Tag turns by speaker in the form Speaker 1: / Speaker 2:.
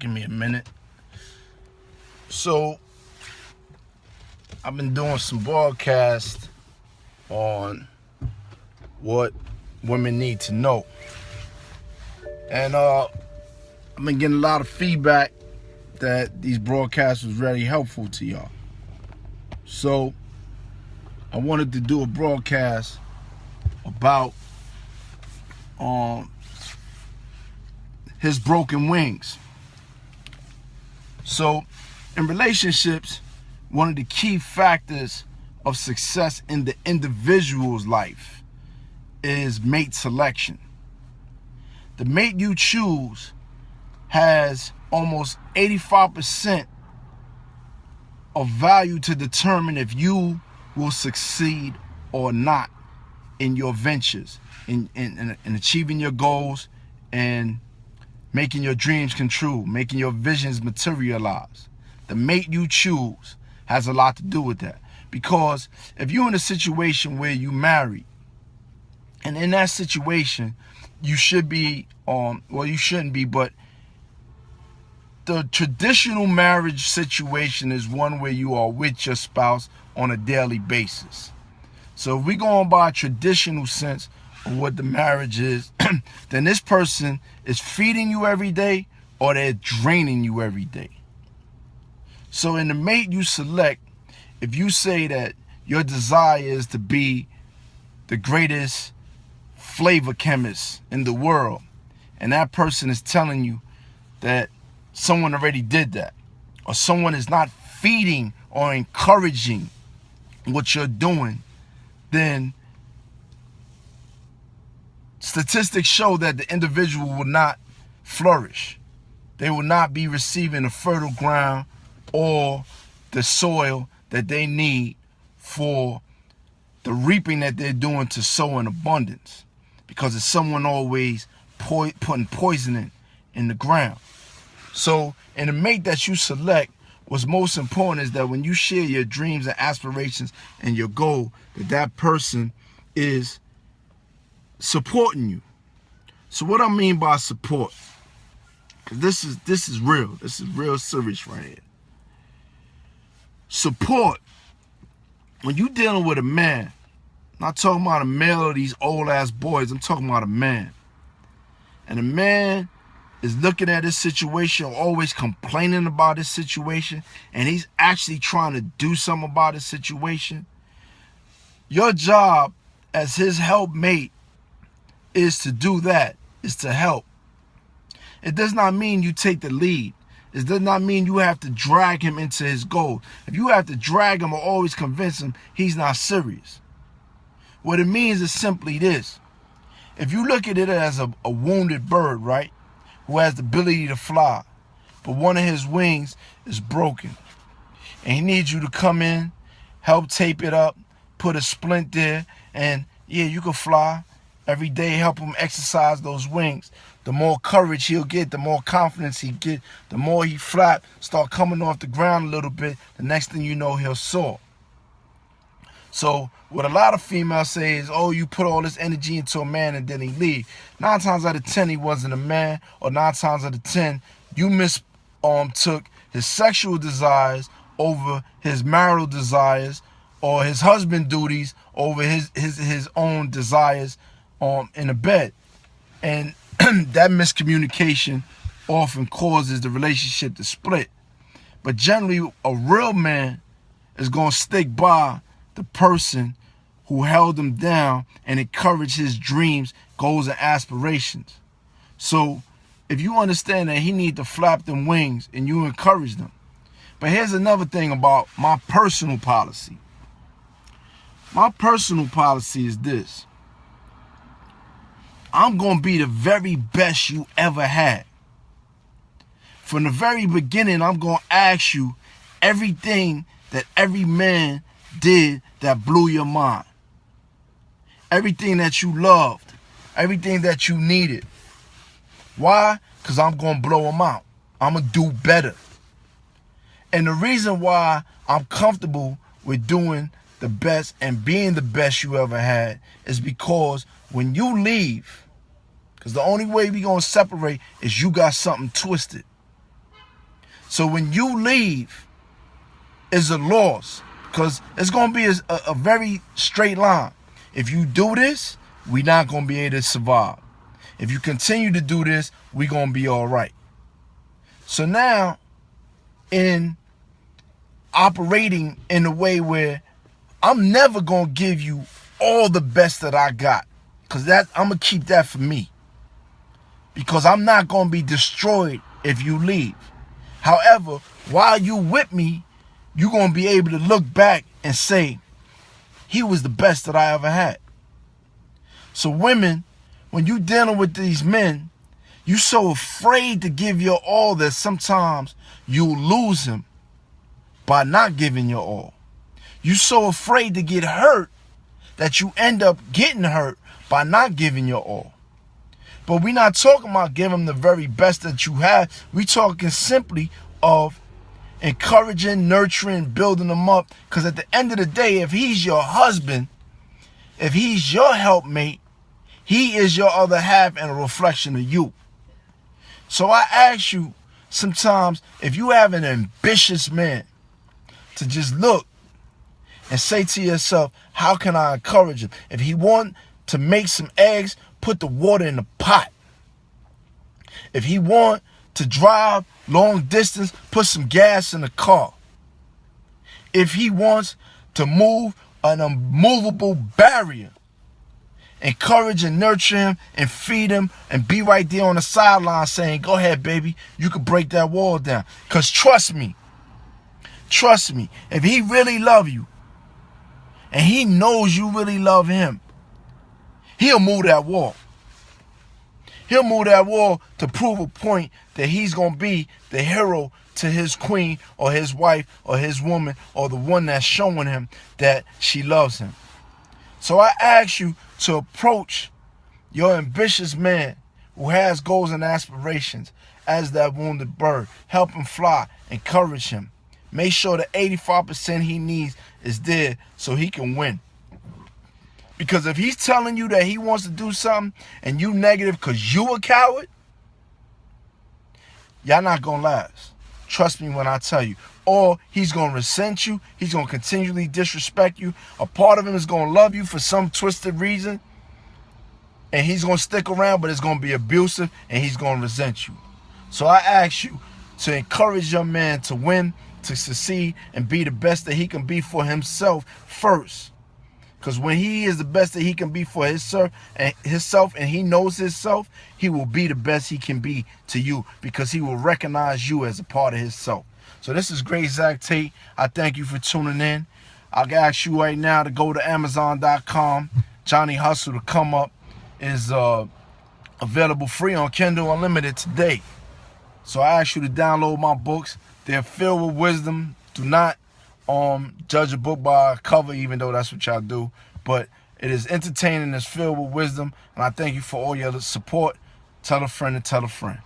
Speaker 1: Give me a minute. So, I've been doing some broadcasts on what women need to know. And I've been getting a lot of feedback that these broadcasts was very helpful to y'all. So, I wanted to do a broadcast about his broken wings. So, in relationships, one of the key factors of success in the individual's life is mate selection. The mate you choose has almost 85% of value to determine if you will succeed or not in your ventures, in achieving your goals and making your dreams come true, making your visions materialize. The mate you choose has a lot to do with that. Because if you're in a situation where you married, and in that situation, you should be, you shouldn't be, but the traditional marriage situation is one where you are with your spouse on a daily basis. So if we go on by a traditional sense of what the marriage is, then this person is feeding you every day or they're draining you every day. So in the mate you select, if you say that your desire is to be the greatest flavor chemist in the world, and that person is telling you that someone already did that, or someone is not feeding or encouraging what you're doing, then statistics show that the individual will not flourish. They will not be receiving the fertile ground or the soil that they need for the reaping that they're doing to sow in abundance, because it's someone always putting poison in the ground. So in the mate that you select, what's most important is that when you share your dreams and aspirations and your goal, that person is supporting you. So what I mean by support, because this is real. This is real serious right here. Support, when you dealing with a man, I'm not talking about a male or these old ass boys, I'm talking about a man. And a man is looking at his situation, always complaining about his situation, and he's actually trying to do something about his situation. Your job as his helpmate is to do that, is to help. It does not mean you take the lead. It does not mean you have to drag him into his goal. If you have to drag him or always convince him, he's not serious. What it means is simply this. If you look at it as a wounded bird, right, who has the ability to fly, but one of his wings is broken, and he needs you to come in, help tape it up, put a splint there, and yeah, you can fly. Every day help him exercise those wings. The more courage he'll get, the more confidence he get, the more he flap, start coming off the ground a little bit, the next thing you know, he'll soar. So what a lot of females say is, oh, you put all this energy into a man and then he leave. 9 times out of 10, he wasn't a man, or 9 times out of 10, you took his sexual desires over his marital desires, or his husband duties over his own desires in the bed. And that miscommunication often causes the relationship to split. But generally, a real man is going to stick by the person who held him down and encouraged his dreams, goals, and aspirations. So if you understand that he need to flap them wings and you encourage them. But here's another thing about my personal policy. My personal policy is this. I'm going to be the very best you ever had. From the very beginning, I'm going to ask you everything that every man did that blew your mind. Everything that you loved. Everything that you needed. Why? Because I'm going to blow them out. I'm going to do better. And the reason why I'm comfortable with doing the best and being the best you ever had is because when you leave, because the only way we going to separate is you got something twisted. So when you leave, it's a loss, because it's going to be a very straight line. If you do this, we're not going to be able to survive. If you continue to do this, we're going to be all right. So now, in operating in a way where I'm never going to give you all the best that I got, because I'm going to keep that for me, because I'm not going to be destroyed if you leave. However, while you with me, you're going to be able to look back and say, he was the best that I ever had. So women, when you dealing with these men, you so afraid to give your all that sometimes you'll lose him by not giving your all. You so afraid to get hurt that you end up getting hurt by not giving your all. But we're not talking about giving them the very best that you have. We're talking simply of encouraging, nurturing, building them up. Because at the end of the day, if he's your husband, if he's your helpmate, he is your other half and a reflection of you. So I ask you sometimes, if you have an ambitious man, to just look and say to yourself, how can I encourage him? If he want to make some eggs, put the water in the pot. If he want to drive long distance, put some gas in the car. If he wants to move an unmovable barrier, encourage and nurture him and feed him and be right there on the sideline saying, go ahead, baby, you can break that wall down. Because trust me, if he really love you and he knows you really love him, he'll move that wall. He'll move that wall to prove a point that he's going to be the hero to his queen or his wife or his woman or the one that's showing him that she loves him. So I ask you to approach your ambitious man who has goals and aspirations as that wounded bird. Help him fly. Encourage him. Make sure the 85% he needs is there so he can win. Because if he's telling you that he wants to do something and you negative because you a coward, y'all not going to last. Trust me when I tell you. Or he's going to resent you. He's going to continually disrespect you. A part of him is going to love you for some twisted reason. And he's going to stick around, but it's going to be abusive and he's going to resent you. So I ask you to encourage your man to win, to succeed, and be the best that he can be for himself first. Because when he is the best that he can be for himself and he knows himself, he will be the best he can be to you because he will recognize you as a part of himself. So this is Great Zach Tate. I thank you for tuning in. I'll ask you right now to go to Amazon.com. Johnny Hustle to come up is available free on Kindle Unlimited today. So I ask you to download my books. They're filled with wisdom. Do not judge a book by a cover, even though that's what y'all do. But it is entertaining, it's filled with wisdom, and I thank you for all your support. Tell a friend and tell a friend.